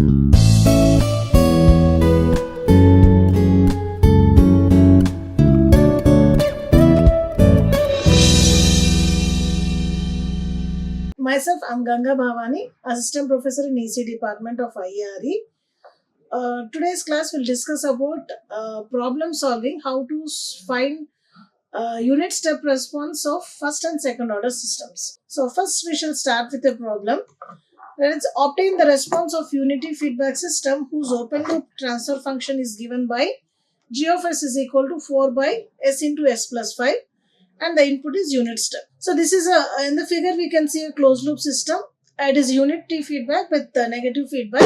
Myself, I'm Ganga Bhavani, Assistant Professor in EC Department of IARE. Today's class will discuss about problem solving, how to find unit step response of first and second order systems. So first we shall start with a problem. Let's obtain the response of unity feedback system whose open loop transfer function is given by g of s is equal to 4 by s into s plus 5. And the input is unit step. So this is in the figure we can see a closed loop system. It is unity feedback with negative feedback.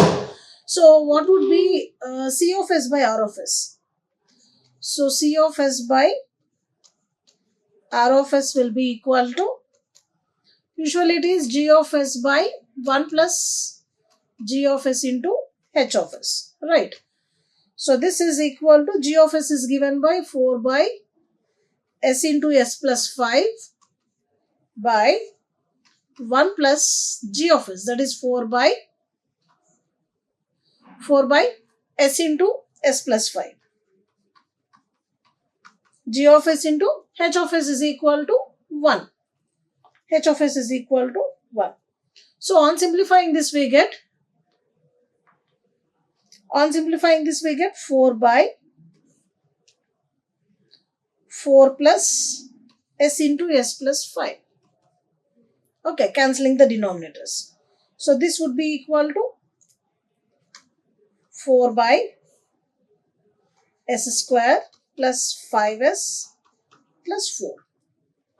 So what would be C of S by R of S? So C of S by R of S will be equal to, usually it is G of S by 1 plus G of S into H of S, right? So this is equal to G of S is given by 4 by S into S plus 5 by 1 plus G of S, that is 4 by S into S plus 5. G of S into H of S is equal to 1. H of S is equal to 1. So on simplifying this we get 4 by 4 plus S into S plus 5. Okay, cancelling the denominators. So this would be equal to 4 by S square plus 5S plus 4.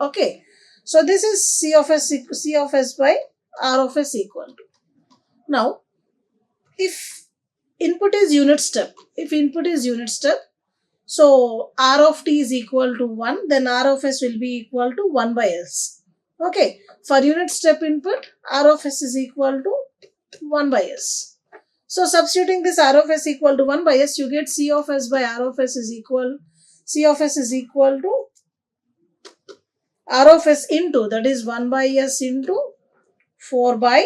Okay, so this is C of S by R of S equal to. Now, if input is unit step, so R of t is equal to 1, then R of S will be equal to 1 by S. Okay, for unit step input, R of S is equal to 1 by S. So substituting this R of S equal to 1 by S, you get C of S by R of S is equal to R of S into, that is 1 by S into 4 by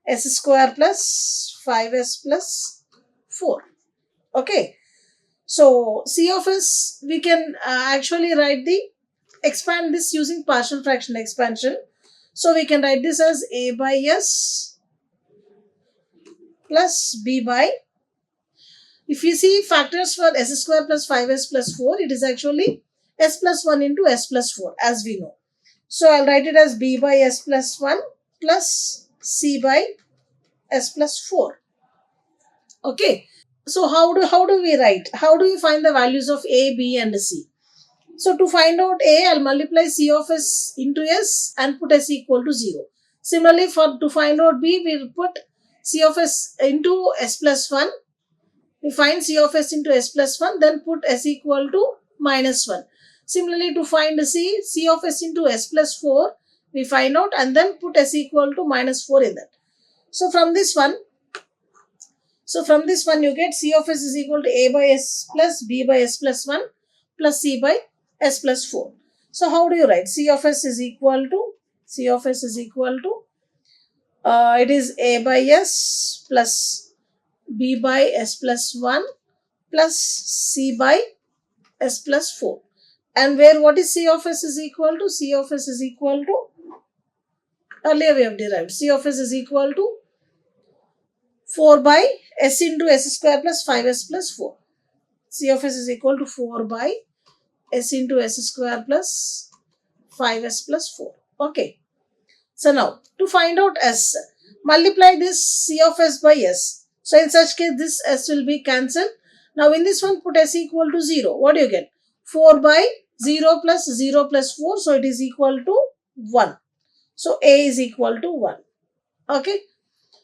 S square plus 5S plus 4. Okay. So C of S, we can actually expand this using partial fraction expansion. So we can write this as A by S plus B by, if you see factors for S square plus 5S plus 4, it is actually S plus 1 into S plus 4 as we know. So I'll write it as B by S plus 1 plus C by S plus 4. Okay. So how do we write? How do we find the values of A, B and C? So to find out A, I'll multiply C of S into S and put S equal to 0. Similarly, to find out B, we'll put C of S into S plus 1. We find C of S into S plus 1, then put S equal to minus 1. Similarly, to find C of S into S plus 4, we find out and then put S equal to minus 4 in that. So from this one you get C of S is equal to A by S plus B by S plus 1 plus C by S plus 4. So how do you write? C of S is equal to, it is A by S plus B by S plus 1 plus C by S plus 4. And where what is C of S is equal to? C of S is equal to, earlier we have derived, C of S is equal to 4 by S into S square plus 5S plus 4. C of S is equal to 4 by S into S square plus 5S plus 4. Okay. So now, to find out S, multiply this C of S by S. So in such case, this S will be cancelled. Now in this one, put S equal to 0. What do you get? 4 by 0 plus 4. So it is equal to 1. So A is equal to 1. Okay.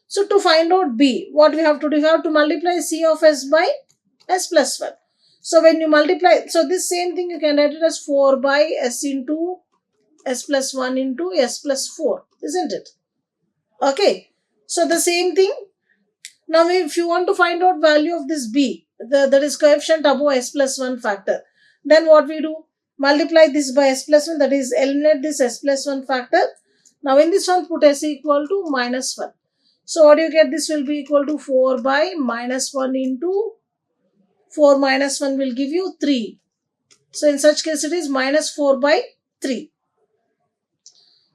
So to find out B, what we have to do? We have to multiply C of S by S plus 1. So when you multiply, so this same thing you can write it as 4 by S into S plus 1 into S plus 4, isn't it? Okay. So the same thing. Now if you want to find out value of this B, that is coefficient above S plus 1 factor, then what we do? Multiply this by S plus 1, that is eliminate this S plus 1 factor. Now in this one put S equal to minus 1. So what do you get? This will be equal to 4 by minus 1 into 4 minus 1 will give you 3. So in such case it is minus 4 by 3.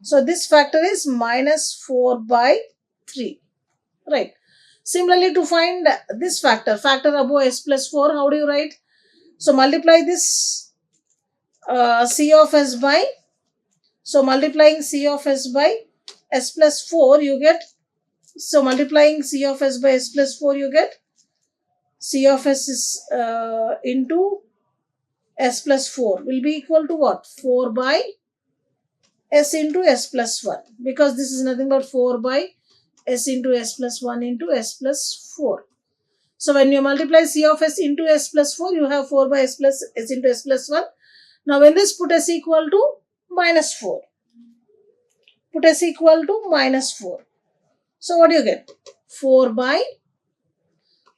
So this factor is minus 4 by 3. Right. Similarly, to find this factor above s plus 4, how do you write? So multiply this c of s by, so multiplying c of s by s plus 4 you get, so multiplying c of s by s plus 4 you get c of s is into s plus 4 will be equal to what? 4 by s into s plus 1, because this is nothing but 4 by s into s plus 1 into s plus 4. So when you multiply c of s into s plus 4, you have 4 by s plus s into s plus 1. Now when this, put s equal to minus 4. Put s equal to minus 4. So what do you get? 4 by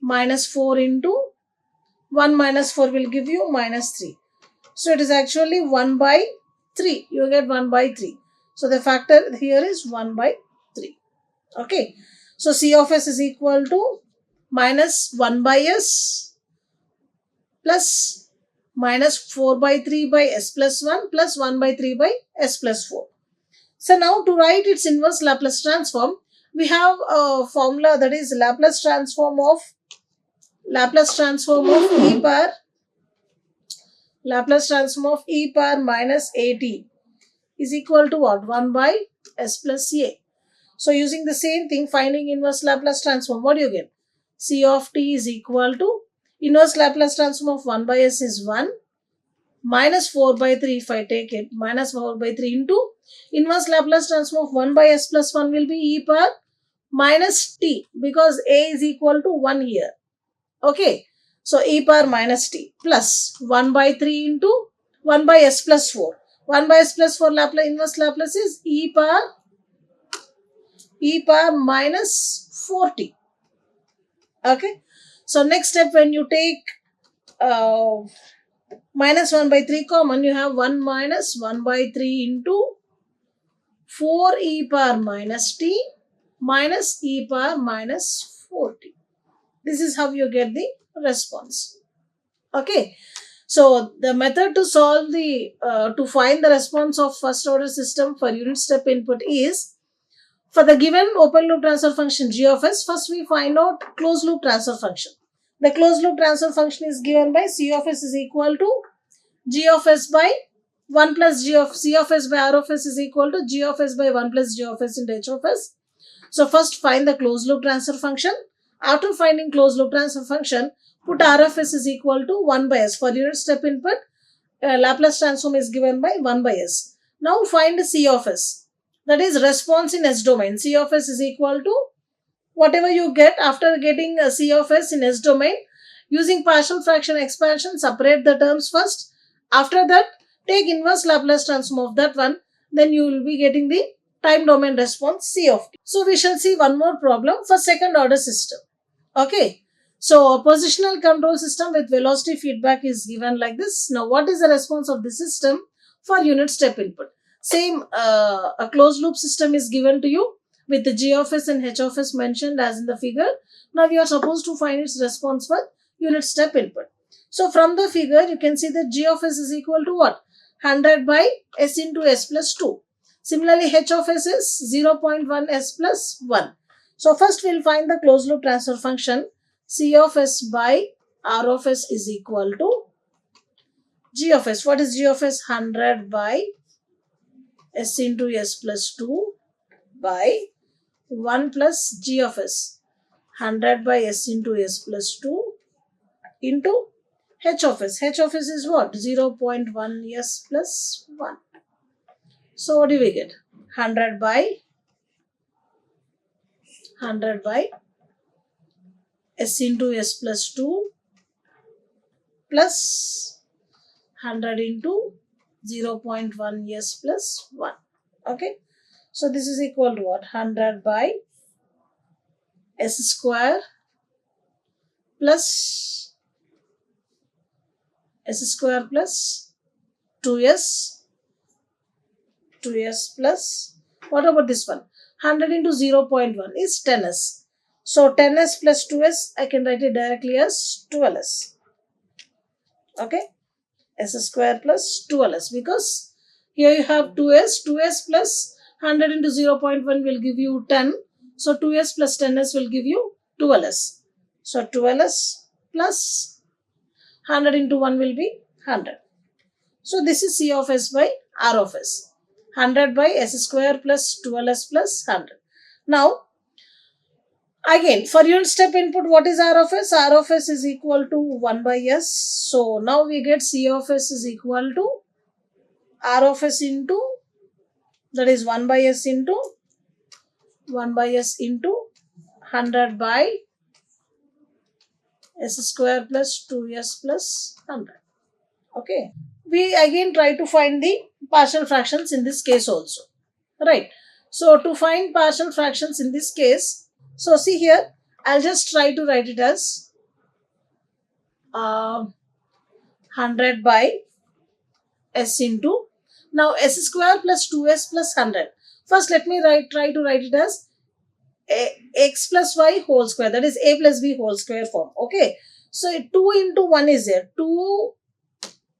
minus 4 into 1 minus 4 will give you minus 3. So it is actually 1 by 3. You get 1 by 3. So the factor here is 1 by 3. Okay. So c of s is equal to minus 1 by s plus minus 4 by 3 by s plus 1 plus 1 by 3 by s plus 4. So now to write its inverse Laplace transform, we have a formula, that is Laplace transform of e power minus at is equal to what? 1 by s plus a. So using the same thing, finding inverse Laplace transform, what do you get? C of t is equal to inverse Laplace transform of 1 by s is 1 minus 4 by 3, if I take it, minus 4 by 3 into inverse Laplace transform of 1 by s plus 1 will be e power minus t, because a is equal to 1 here. Okay. So e power minus t plus 1 by 3 into 1 by s plus 4. 1 by s plus 4 Laplace, inverse Laplace is e power minus 4t. Okay. So next step, when you take minus 1 by 3 common, you have 1 minus 1 by 3 into 4 e power minus t minus e power minus 4t. This is how you get the response. Okay. So the method to solve the to find the response of first order system for unit step input is, for the given open loop transfer function g of s, first we find out closed loop transfer function. The closed loop transfer function is given by c of s is equal to g of s by 1 plus g of c of s by r of s is equal to g of s by 1 plus g of s into h of s. So first find the closed loop transfer function. After finding closed loop transfer function, put r of s is equal to 1 by s. For unit step input, Laplace transform is given by 1 by s. Now find c of s, that is response in s domain. C of s is equal to whatever you get after getting a c of s in s domain. Using partial fraction expansion, separate the terms first. After that, take inverse Laplace transform of that one. Then you will be getting the time domain response c of t. So we shall see one more problem for second order system. Okay. So a positional control system with velocity feedback is given like this. Now what is the response of the system for unit step input? Same, a closed loop system is given to you with the g of s and h of s mentioned as in the figure. Now you are supposed to find its response for unit step input. So from the figure you can see that g of s is equal to what? 100 by s into s plus 2. Similarly, h of s is 0.1 s plus 1. So first we'll find the closed loop transfer function. C of s by r of s is equal to g of s. What is g of s? 100 by s into s plus 2 by 1 plus g of s. 100 by s into s plus 2 into h of s. H of s is what? 0.1 s plus 1. So what do we get? 100 by s into s plus 2 plus 100 into 0.1 s plus 1. Okay. So this is equal to what? 100 by s square plus 2s plus, what about this one? 100 into 0.1 is 10s. So 10s plus 2s, I can write it directly as 12s. Okay, s square plus 12s, because here you have 2s plus 100 into 0.1 will give you 10. So 2s plus 10s will give you 12s. So 12s plus 100 into 1 will be 100. So this is C of s by R of s. 100 by s square plus 12s plus 100. Now, again, for unit step input, what is R of s? R of s is equal to 1 by s. So now we get C of s is equal to R of s into, that is 1 by s into 100 by s square plus 2s plus 100. Okay. We again try to find the partial fractions in this case also. Right. So to find partial fractions in this case, so see here, I'll just try to write it as 100 by s into, now s square plus 2s plus 100. First let me try to write it as x plus y whole square, that is a plus b whole square form. Okay. So 2 into 1 is there. 2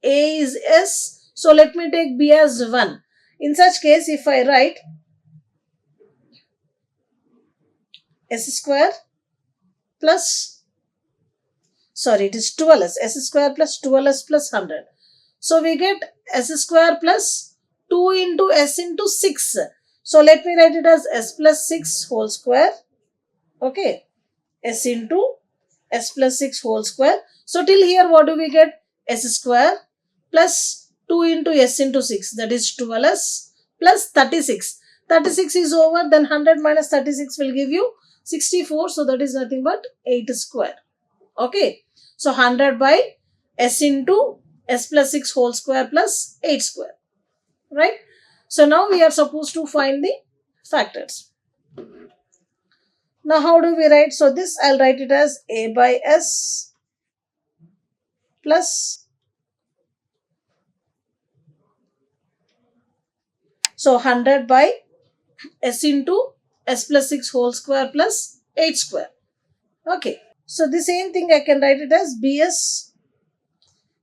a is s. So let me take b as 1. In such case, if I write s square plus, sorry, it is 12s, s square plus 12s plus 100. So we get s square plus 2 into s into 6. So let me write it as s plus 6 whole square. Okay. S into s plus 6 whole square. So till here what do we get? S square plus 2 into s into 6, that is 12s plus 36. 36 is over, then 100 minus 36 will give you 64. So that is nothing but 8 square. Okay. So 100 by s into s plus 6 whole square plus 8 square. Right. So now we are supposed to find the factors. Now how do we write? So this I'll write it as a by s plus, so 100 by s into s plus 6 whole square plus 8 square. Okay. So the same thing I can write it as bs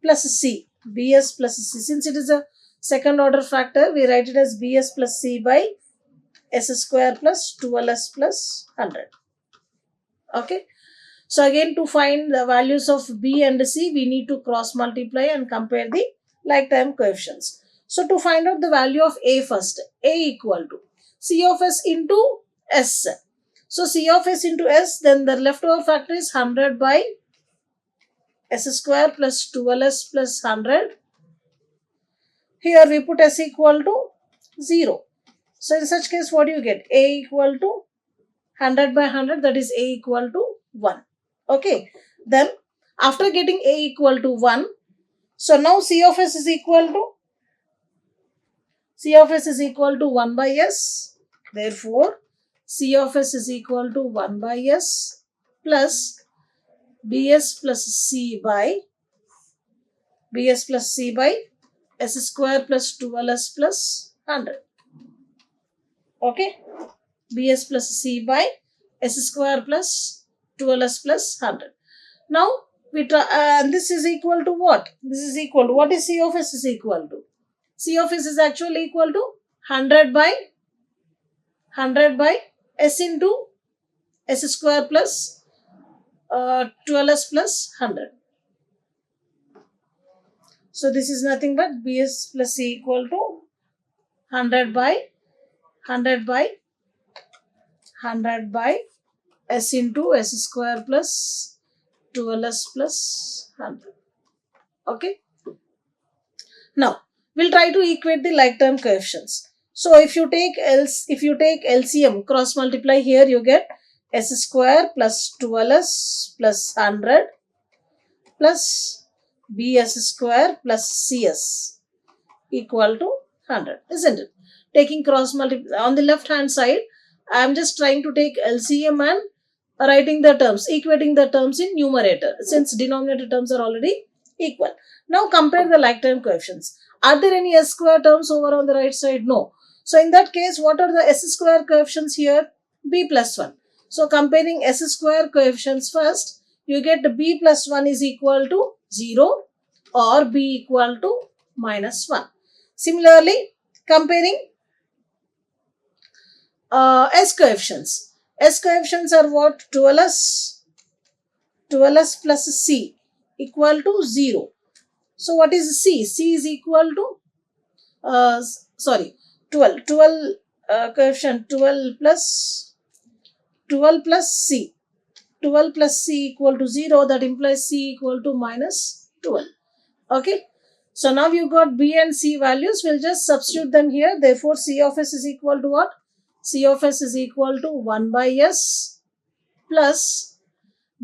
plus c. bs plus c. Since it is a second order factor, we write it as bs plus c by s square plus 12s plus 100. Okay. So again, to find the values of b and c, we need to cross multiply and compare the like term coefficients. So to find out the value of a first, a equal to c of s into s. So c of s into s, then the leftover factor is 100 by s square plus 12s plus 100. Here we put s equal to 0. So in such case, what do you get? A equal to 100 by 100, that is a equal to 1. Okay. Then after getting a equal to 1, so now c of s is equal to 1 by s. Therefore, c of s is equal to 1 by s plus bs plus c by s square plus 12s plus 100. Okay. bs plus c by s square plus 12s plus 100. Now we try, and this is equal to what? This is equal to, what is c of s is equal to? C of s is actually equal to 100 by s into s square plus 12s plus 100. So this is nothing but bs plus c equal to 100 by s into s square plus 12s plus 100. Okay. Now we'll try to equate the like term coefficients. So if you take LCM, cross multiply, here you get s square plus 12s plus 100 plus bs square plus cs equal to 100, isn't it? Taking cross multiply on the left hand side, I am just trying to take LCM and writing the terms, equating the terms in numerator, since denominator terms are already equal. Now compare the like term coefficients. Are there any s square terms over on the right side? No. So in that case, what are the s square coefficients here? B plus 1. So comparing s square coefficients first, you get b plus 1 is equal to 0 or b equal to minus 1. Similarly, comparing s coefficients. S coefficients are what? 12s plus c equal to 0. So what is c? C is equal to, sorry, 12. 12 coefficient 12 plus c. 12 plus c equal to 0. That implies c equal to minus 12. Okay. So now you got b and c values. We'll just substitute them here. Therefore, c of s is equal to what? C of s is equal to 1 by s plus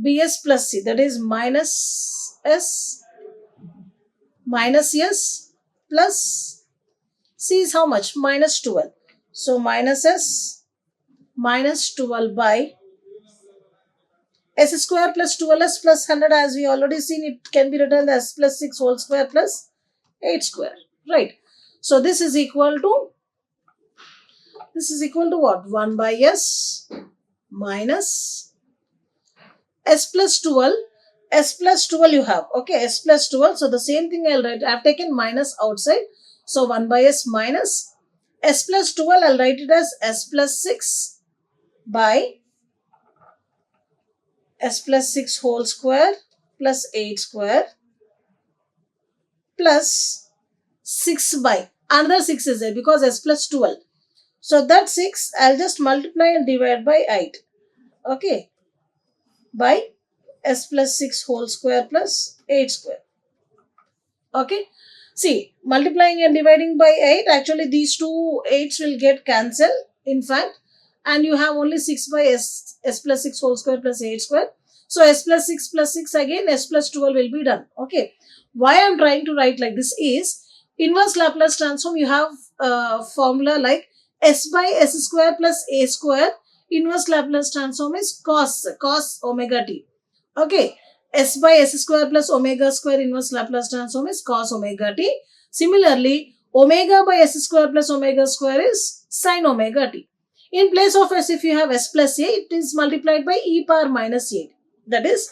bs plus c. That is minus s plus c is how much? Minus 12. So minus s minus 12 by s square plus 12s plus 100, as we already seen, it can be written as plus 6 whole square plus 8 square, right? So this is equal to what? 1 by s minus s plus 12. S plus 12 you have, okay, s plus 12. So the same thing I'll write. I've taken minus outside. So 1 by s minus s plus 12, I'll write it as s plus 6 by s plus 6 whole square plus 8 square plus 6 by, another 6 is there because s plus 12. So that 6 I'll just multiply and divide by 8. Okay. By s plus 6 whole square plus 8 square. Okay. See, multiplying and dividing by 8, actually these two 8s will get cancelled, in fact, and you have only 6 by s plus 6 whole square plus 8 square. So s plus 6 again, s plus 12 will be done. Okay. Why I am trying to write like this is, inverse Laplace transform, you have a formula like s by s square plus a square. Inverse Laplace transform is cos omega t. Okay. S by s square plus omega square inverse Laplace transform is cos omega t. Similarly, omega by s square plus omega square is sin omega t. In place of s, if you have s plus a, it is multiplied by e power minus a. That is,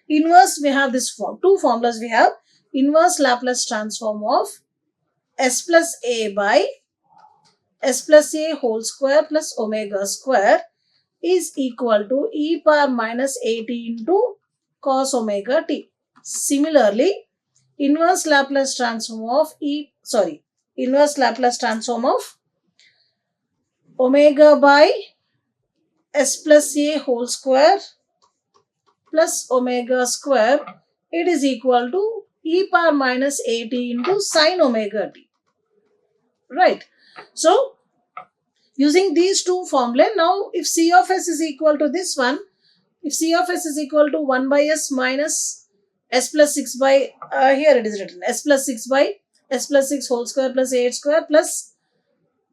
inverse, we have this form. Two formulas we have. Inverse Laplace transform of s plus a by s plus a whole square plus omega square is equal to e power minus 80 into cos omega t. Similarly, inverse Laplace transform of omega by s plus a whole square plus omega square, it is equal to e power minus 80 into sin omega t. Right. So, using these two formulae, now if c of s is equal to this one, if c of s is equal to 1 by s minus s plus 6 by, here it is written, s plus 6 by s plus 6 whole square plus 8 square plus,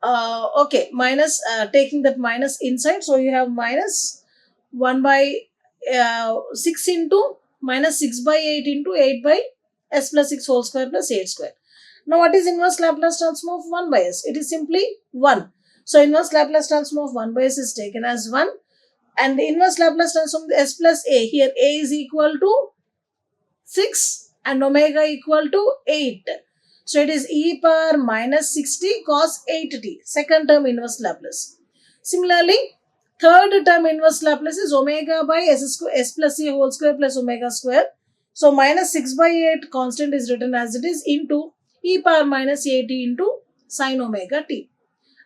okay, minus, taking that minus inside. So you have minus 1 by 6 into minus 6 by 8 into 8 by s plus 6 whole square plus 8 square. Now what is inverse Laplace transform of 1 by s? It is simply 1. So inverse Laplace transform of 1 by s is taken as 1. And the inverse Laplace transform of s plus a, here a is equal to 6 and omega equal to 8. So it is e power minus 60 cos 8t, second term inverse Laplace. Similarly, third term inverse Laplace is omega by s plus a whole square plus omega square. So minus 6 by 8 constant is written as it is into e power minus 80 into sin omega t.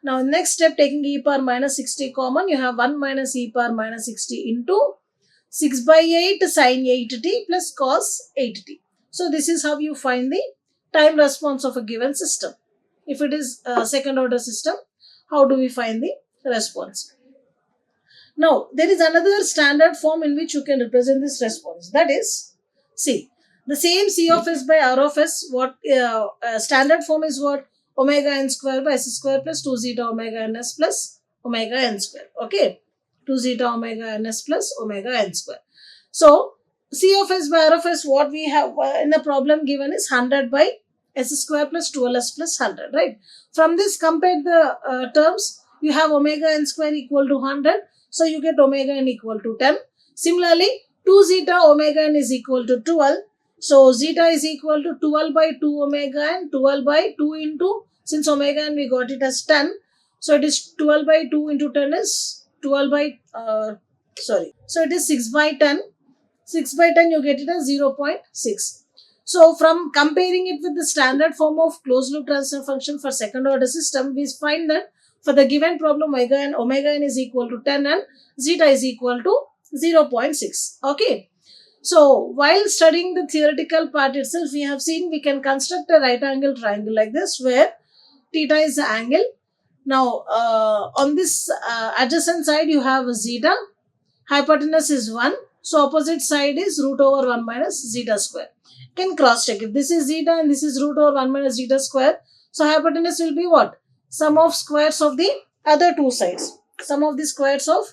Now next step, taking e power minus 60 common, you have 1 minus e power minus 60 into 6 by 8 sin 8t plus cos 8t. So this is how you find the time response of a given system. If it is a second order system, how do we find the response? Now, there is another standard form in which you can represent this response. That is, see, the same c of s by r of s, what standard form is what? Omega n square by s square plus 2 zeta omega ns plus omega n square. Okay, 2 zeta omega ns plus omega n square. So, c of s by r of s, what we have in the problem given is 100 by s square plus 12s plus 100, right? From this, compare the terms. You have omega n square equal to 100. So you get omega n equal to 10. Similarly, 2 zeta omega n is equal to 12. So zeta is equal to 12 by 2 omega n, 12 by 2 into, since omega n we got it as 10. So it is 12 by 2 into 10 is 12 by, so it is 6 by 10. 6 by 10 you get it as 0.6. So from comparing it with the standard form of closed loop transfer function for second order system, we find that for the given problem omega n is equal to 10 and zeta is equal to 0.6. Okay. So while studying the theoretical part itself, we have seen we can construct a right angle triangle like this where theta is the angle. Now on this adjacent side you have zeta, hypotenuse is 1. So opposite side is root over 1 minus zeta square. Can cross check. If this is zeta and this is root over 1 minus zeta square, so hypotenuse will be what? Sum of squares of the other two sides. Sum of the squares of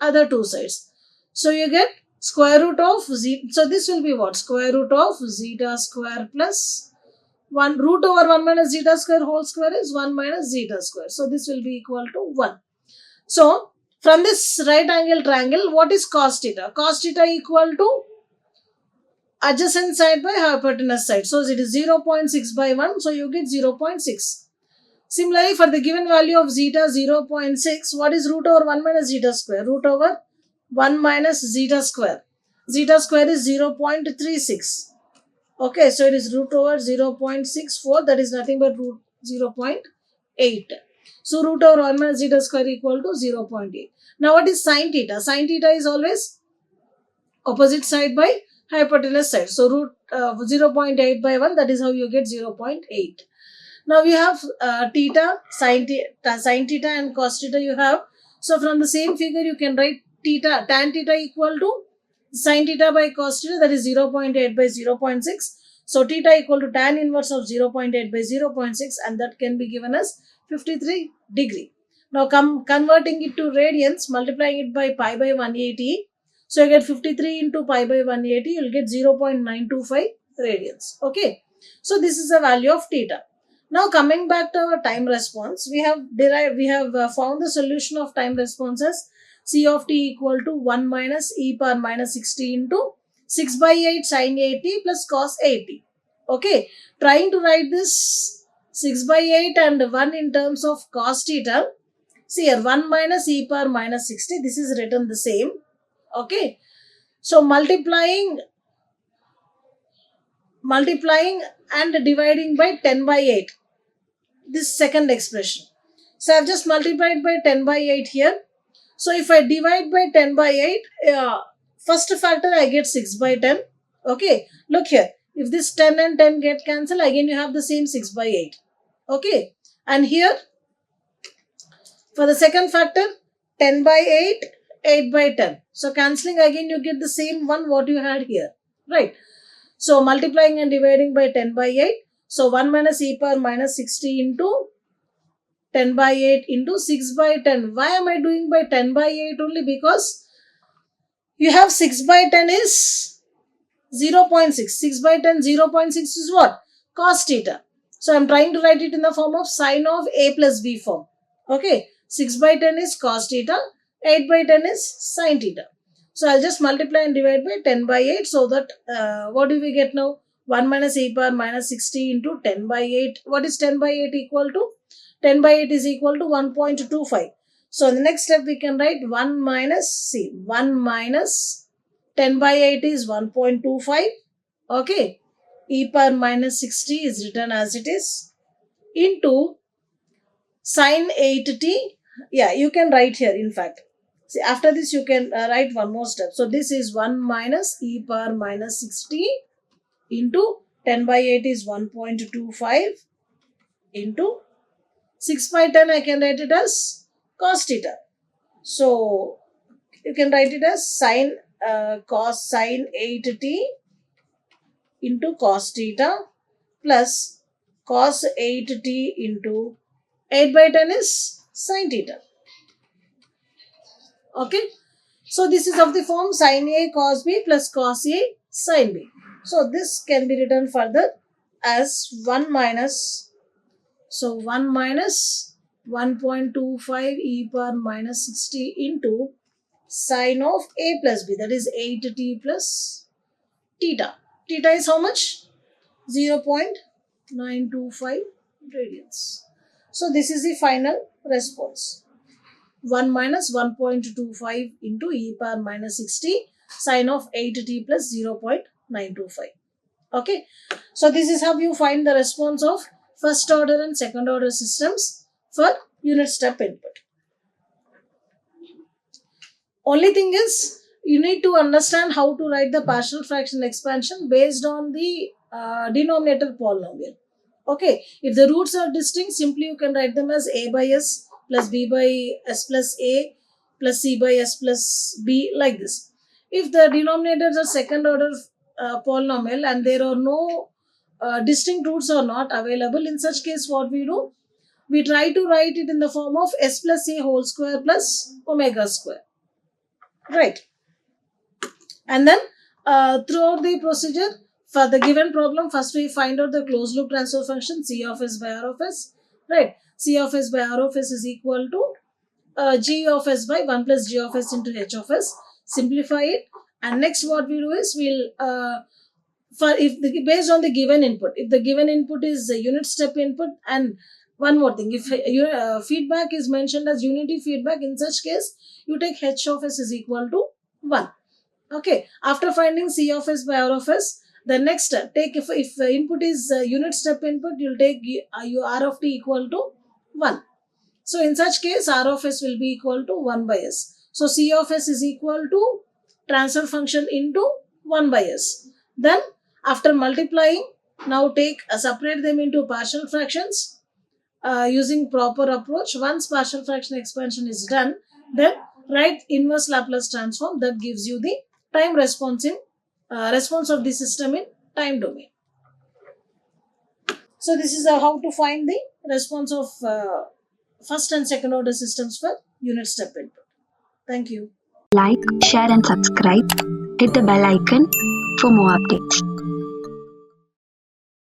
other two sides. So you get square root of zeta. So this will be what? Square root of zeta square plus 1 root over 1 minus zeta square whole square is 1 minus zeta square. So this will be equal to 1. So from this right angle triangle, what is cos theta? Cos theta equal to adjacent side by hypotenuse side. So it is 0.6 by 1. So you get 0.6. Similarly, for the given value of zeta 0.6, what is root over 1 minus zeta square? Root over 1 minus zeta square. Zeta square is 0.36. Okay, so it is root over 0.64. That is nothing but root 0.8. So root over 1 minus zeta square equal to 0.8. Now what is sin theta? Sin theta is always opposite side by hypotenuse side. So root 0.8 by 1, that is how you get 0.8. Now we have theta, sin theta and cos theta you have. So from the same figure you can write theta, tan theta equal to sin theta by cos theta, that is 0.8 by 0.6. So theta equal to tan inverse of 0.8 by 0.6 and that can be given as 53 degree. Now converting it to radians, multiplying it by pi by 180. So you get 53 into pi by 180, you will get 0.925 radians. Okay. So this is the value of theta. Now coming back to our time response, we have found the solution of time response as C of t equal to 1 minus e power minus 60 into 6 by 8 sin 80 plus cos 80. Okay, trying to write this 6 by 8 and 1 in terms of cos theta. See here, 1 minus e power minus 60, this is written the same. Okay, so multiplying and dividing by 10 by 8. This second expression. So I have just multiplied by 10 by 8 here. So if I divide by 10 by 8, first factor I get 6 by 10. Okay, look here. If this 10 and 10 get cancelled, again you have the same 6 by 8. Okay, and here for the second factor, 10 by 8, 8 by 10. So cancelling again you get the same one what you had here. Right. So multiplying and dividing by 10 by 8. So 1 minus e power minus 60 into 10 by 8 into 6 by 10. Why am I doing by 10 by 8 only? Because you have 6 by 10 is 0.6. 6 by 10, 0.6 is what? Cos theta. So I am trying to write it in the form of sine of a plus b form. Okay. 6 by 10 is cos theta. 8 by 10 is sin theta. So I'll just multiply and divide by 10 by 8 so that what do we get now? 1 minus e power minus 60 into 10 by 8. What is 10 by 8 equal to? 10 by 8 is equal to 1.25. So in the next step we can write 1 minus 10 by 8 is 1.25. Okay. E power minus 60 is written as it is into sin 8t. Yeah, you can write here in fact. See, after this you can write one more step. So this is 1 minus e power minus 60 into 10 by 8 is 1.25 into 6 by 10 I can write it as cos theta. So you can write it as sin 8t into cos theta plus cos 8t into 8 by 10 is sin theta. Okay. So this is of the form sin A cos B plus cos A sin B. So this can be written further as 1 minus, so 1 minus 1.25 e power minus 60 into sine of a plus b, that is 8t plus theta. Theta is how much? 0.925 radians. So this is the final response. 1 minus 1.25 into e power minus 60 sine of 8t plus 0.925. Okay. So this is how you find the response of first order and second order systems for unit step input. Only thing is, you need to understand how to write the partial fraction expansion based on the denominator polynomial. Okay, if the roots are distinct, simply you can write them as a by s plus b by s plus a plus c by s plus b, like this. If the denominators are second order polynomial and there are no distinct roots are not available, in such case what we do? We try to write it in the form of s plus a whole square plus omega square. Right. And then throughout the procedure, for the given problem, first we find out the closed loop transfer function C of s by R of s. Right. C of s by R of s is equal to G of s by 1 plus G of s into H of s. Simplify it. And next what we do is we'll based on the given input, if the given input is a unit step input, and one more thing, if feedback is mentioned as unity feedback, in such case you take H of s is equal to 1. Okay, after finding C of s by R of s, the next step, take if the input is unit step input, you'll take R of t equal to 1. So in such case R of s will be equal to 1 by s. So C of s is equal to transfer function into 1 by s. Then after multiplying, now separate them into partial fractions using proper approach. Once partial fraction expansion is done, then write inverse Laplace transform that gives you the time response in response of the system in time domain. So this is how to find the response of first and second order systems for unit step input. Thank you. Like, share and subscribe. Hit the bell icon for more updates.